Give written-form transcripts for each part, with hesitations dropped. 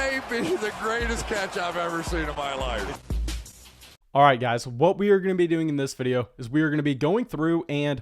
may be the greatest catch I've ever seen in my life. All right, guys, what we are going to be doing in this video is we are going to be going through and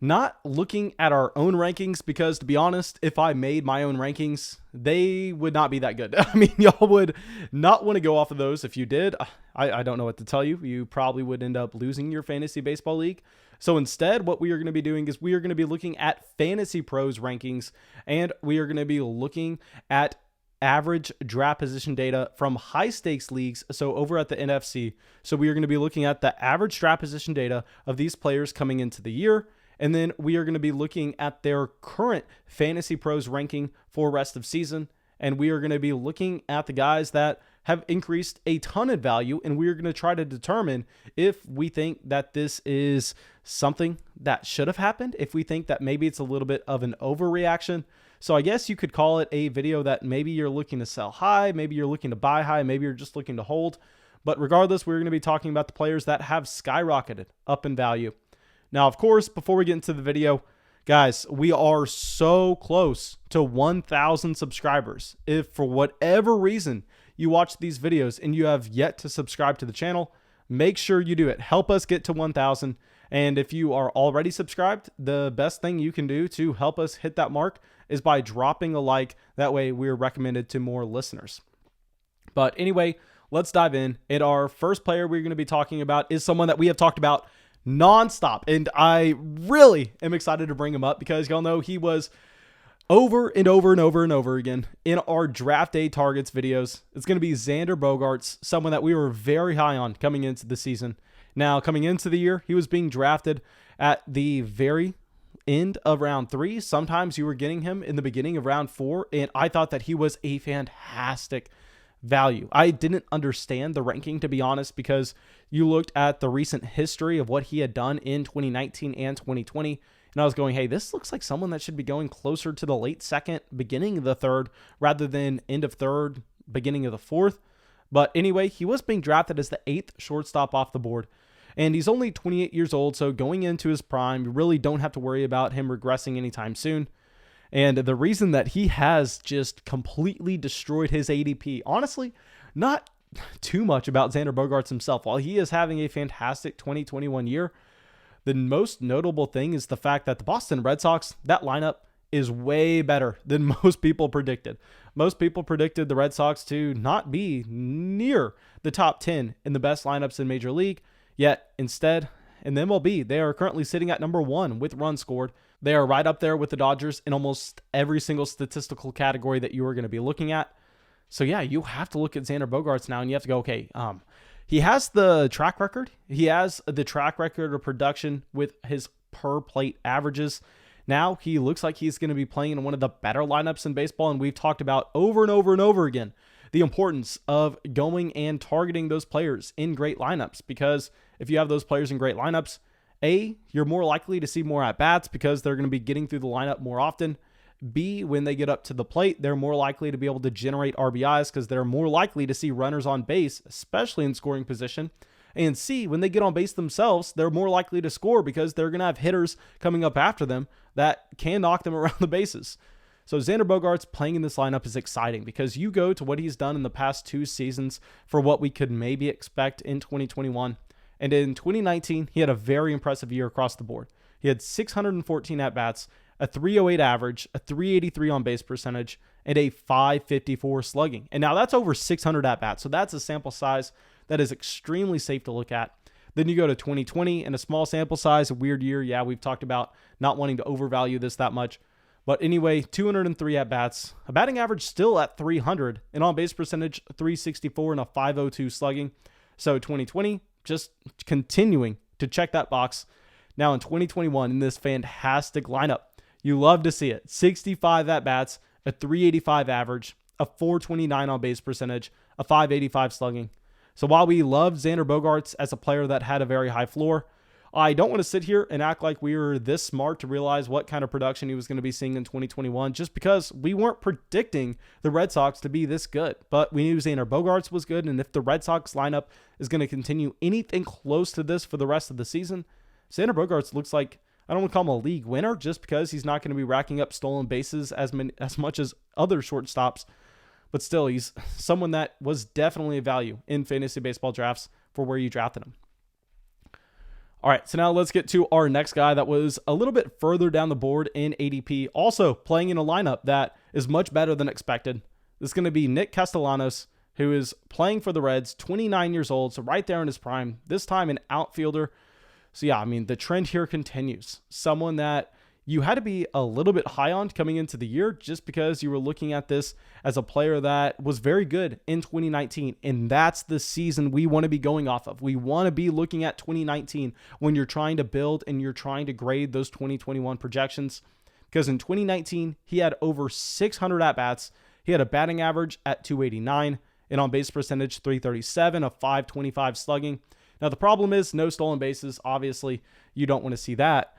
not looking at our own rankings, because to be honest, if I made my own rankings, they would not be that good. I mean, y'all would not want to go off of those. If you did, I don't know what to tell you. You probably would end up losing your fantasy baseball league. So instead, what we are going to be doing is we are going to be looking at Fantasy Pros rankings, and we are going to be looking at average draft position data from high stakes leagues. So over at the NFC, so we are going to be looking at the average draft position data of these players coming into the year. And then we are going to be looking at their current Fantasy Pros ranking for rest of season. And we are going to be looking at the guys that have increased a ton in value. And we are going to try to determine if we think that this is something that should have happened, if we think that maybe it's a little bit of an overreaction. So I guess you could call it a video that maybe you're looking to sell high, maybe you're looking to buy high, maybe you're just looking to hold. But regardless, we're going to be talking about the players that have skyrocketed up in value. Now, of course, before we get into the video, guys, we are so close to 1,000 subscribers. If for whatever reason you watch these videos and you have yet to subscribe to the channel, make sure you do it. Help us get to 1,000. And if you are already subscribed, the best thing you can do to help us hit that mark is by dropping a like. That way we're recommended to more listeners. But anyway, let's dive in. And our first player we're going to be talking about is someone that we have talked about nonstop, and I really am excited to bring him up because y'all know he was over and over and over and over again in our draft day targets videos. It's going to be Xander Bogert, someone that we were very high on coming into the season. Now, coming into the year, he was being drafted at the very end of round 3. Sometimes you were getting him in the beginning of round 4, and I thought that he was a fantastic value. I didn't understand the ranking, to be honest, because you looked at the recent history of what he had done in 2019 and 2020, and I was going, hey, this looks like someone that should be going closer to the late second, beginning of the third, rather than end of third, beginning of the fourth. But anyway, he was being drafted as the 8th shortstop off the board, and he's only 28 years old, so going into his prime, you really don't have to worry about him regressing anytime soon. And the reason that he has just completely destroyed his ADP, honestly, not too much about Xander Bogert himself. While he is having a fantastic 2021 year, the most notable thing is the fact that the Boston Red Sox, that lineup is way better than most people predicted. Most people predicted the Red Sox to not be near the top 10 in the best lineups in Major League, yet instead, in the MLB, they are currently sitting at number 1 with runs scored. They are right up there with the Dodgers in almost every single statistical category that you are going to be looking at. So yeah, you have to look at Xander Bogert now and you have to go, okay, he has the track record. He has the track record of production with his per plate averages. Now he looks like he's going to be playing in one of the better lineups in baseball. And we've talked about over and over and over again the importance of going and targeting those players in great lineups, because if you have those players in great lineups, A, you're more likely to see more at-bats because they're going to be getting through the lineup more often. B, when they get up to the plate, they're more likely to be able to generate RBIs because they're more likely to see runners on base, especially in scoring position. And C, when they get on base themselves, they're more likely to score because they're going to have hitters coming up after them that can knock them around the bases. So Xander Bogert playing in this lineup is exciting because you go to what he's done in the past 2 seasons for what we could maybe expect in 2021. And in 2019, he had a very impressive year across the board. He had 614 at-bats, a 308 average, a 383 on-base percentage, and a 554 slugging. And now that's over 600 at-bats, so that's a sample size that is extremely safe to look at. Then you go to 2020 and a small sample size, a weird year. Yeah, we've talked about not wanting to overvalue this that much. But anyway, 203 at-bats, a batting average still at 300, an on-base percentage 364, and a 502 slugging. So 2020, just continuing to check that box. Now in 2021, in this fantastic lineup, you love to see it. 65 at-bats, a 385 average, a 429 on-base percentage, a 585 slugging. So while we loved Xander Bogert as a player that had a very high floor, I don't want to sit here and act like we were this smart to realize what kind of production he was going to be seeing in 2021 just because we weren't predicting the Red Sox to be this good. But we knew Xander Bogert was good, and if the Red Sox lineup is going to continue anything close to this for the rest of the season, Xander Bogert looks like, I don't want to call him a league winner just because he's not going to be racking up stolen bases as much as other shortstops. but still, he's someone that was definitely a value in fantasy baseball drafts for where you drafted him. All right, so now let's get to our next guy that was a little bit further down the board in ADP, also playing in a lineup that is much better than expected. This is going to be Nick Castellanos, who is playing for the Reds, 29 years old, so right there in his prime, this time an outfielder. So yeah, I mean, the trend here continues. Someone that you had to be a little bit high on coming into the year just because you were looking at this as a player that was very good in 2019. And that's the season we want to be going off of. We want to be looking at 2019 when you're trying to build and you're trying to grade those 2021 projections. Because in 2019, he had over 600 at-bats. He had a batting average at 289, an on-base percentage 337, a 525 slugging. Now, the problem is no stolen bases. Obviously, you don't want to see that.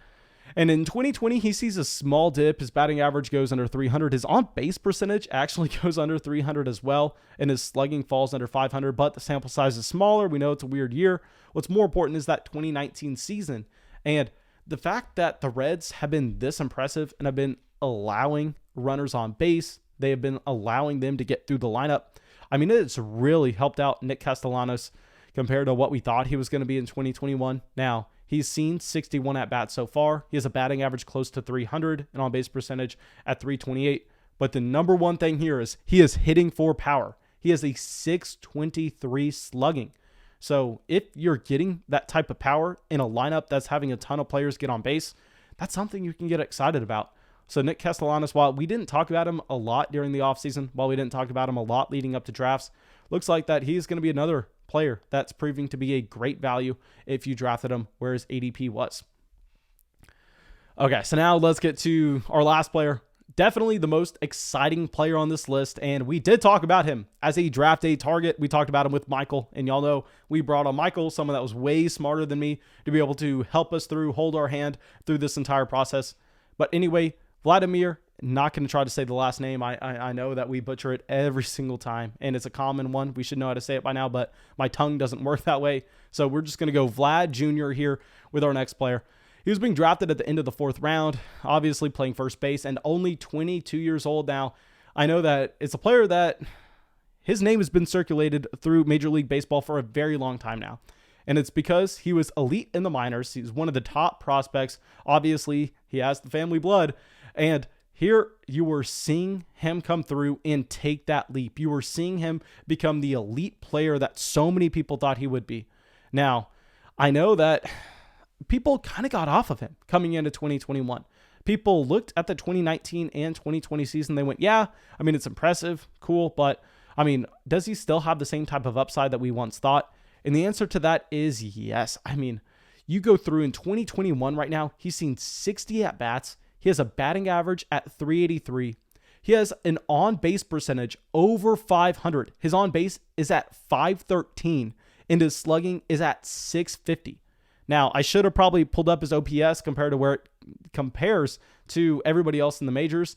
And in 2020, he sees a small dip. His batting average goes under 300. His on-base percentage actually goes under 300 as well. And his slugging falls under 500, but the sample size is smaller. We know it's a weird year. What's more important is that 2019 season. And the fact that the Reds have been this impressive and have been allowing runners on base, they have been allowing them to get through the lineup. I mean, it's really helped out Nick Castellanos compared to what we thought he was going to be in 2021. Now, he's seen 61 at-bats so far. He has a batting average close to 300 and on-base percentage at 328. But the number one thing here is he is hitting for power. He has a 623 slugging. So if you're getting that type of power in a lineup that's having a ton of players get on base, that's something you can get excited about. So Nick Castellanos, while we didn't talk about him a lot during the offseason, while we didn't talk about him a lot leading up to drafts, looks like that he's going to be another player that's proving to be a great value if you drafted him where his ADP was. Okay, so now let's get to our last player. Definitely the most exciting player on this list, and we did talk about him as a draft day target. We talked about him with Michael, and y'all know we brought on Michael, someone that was way smarter than me, to be able to help us through, hold our hand through this entire process. But anyway, Vladimir, not going to try to say the last name. I know that we butcher it every single time, and it's a common one. We should know how to say it by now, but my tongue doesn't work that way. So we're just going to go Vlad Jr. here with our next player. He was being drafted at the end of the 4th round, obviously playing first base, and only 22 years old now. I know that it's a player that his name has been circulated through Major League Baseball for a very long time now. And it's because he was elite in the minors. He's one of the top prospects. Obviously, he has the family blood. And here you were seeing him come through and take that leap. You were seeing him become the elite player that so many people thought he would be. Now, I know that people kind of got off of him coming into 2021. People looked at the 2019 and 2020 season. They went, yeah, I mean, it's impressive, cool, but I mean, does he still have the same type of upside that we once thought? And the answer to that is yes. I mean, you go through in 2021 right now, he's seen 60 at-bats. He has a batting average at 383. He has an on-base percentage over 500. His on-base is at 513, and his slugging is at 650. Now, I should have probably pulled up his OPS compared to where it compares to everybody else in the majors,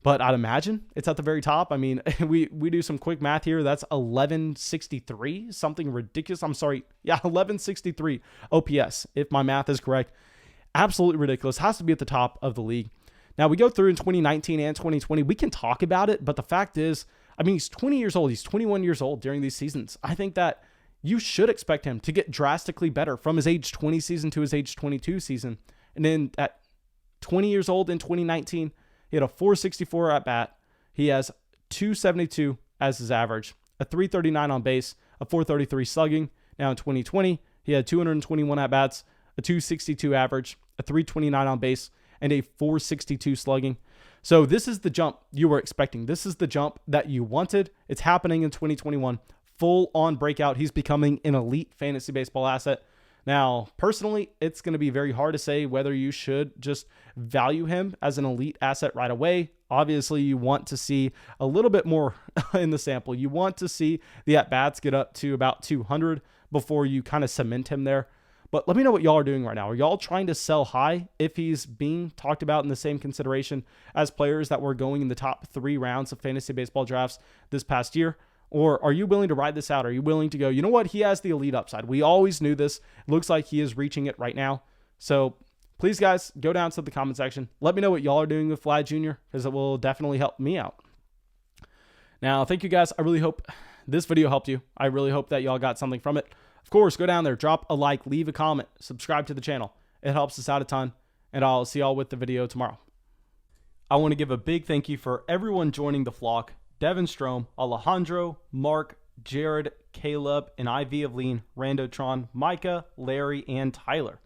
but I'd imagine it's at the very top. I mean, we do some quick math here. That's 1163, something ridiculous. I'm sorry. Yeah, 1163 OPS, if my math is correct. Absolutely ridiculous. Has to be at the top of the league. Now, we go through in 2019 and 2020. We can talk about it, but the fact is, I mean, he's 20 years old. He's 21 years old during these seasons. I think that you should expect him to get drastically better from his age 20 season to his age 22 season. And then at 20 years old in 2019, he had a 464 at bat. He has 272 as his average, a 339 on base, a 433 slugging. Now in 2020, he had 221 at bats, a 262 average, a 329 on base, and a 462 slugging. So this is the jump you were expecting. This is the jump that you wanted. It's happening in 2021. Full on breakout. He's becoming an elite fantasy baseball asset. Now, personally, it's going to be very hard to say whether you should just value him as an elite asset right away. Obviously, you want to see a little bit more in the sample. You want to see the at-bats get up to about 200 before you kind of cement him there. But let me know what y'all are doing right now. Are y'all trying to sell high if he's being talked about in the same consideration as players that were going in the top 3 rounds of fantasy baseball drafts this past year? Or are you willing to ride this out? Are you willing to go, you know what? He has the elite upside. We always knew this. It looks like he is reaching it right now. So please, guys, go down to the comment section. Let me know what y'all are doing with Vlad Jr. because it will definitely help me out. Now, thank you guys. I really hope this video helped you. I really hope that y'all got something from it. Of course, go down there, drop a like, leave a comment, subscribe to the channel. It helps us out a ton, and I'll see y'all with the video tomorrow. I want to give a big thank you for everyone joining the flock. Devin Strom, Alejandro, Mark, Jared, Caleb, and IV of Lean, Randotron, Micah, Larry, and Tyler.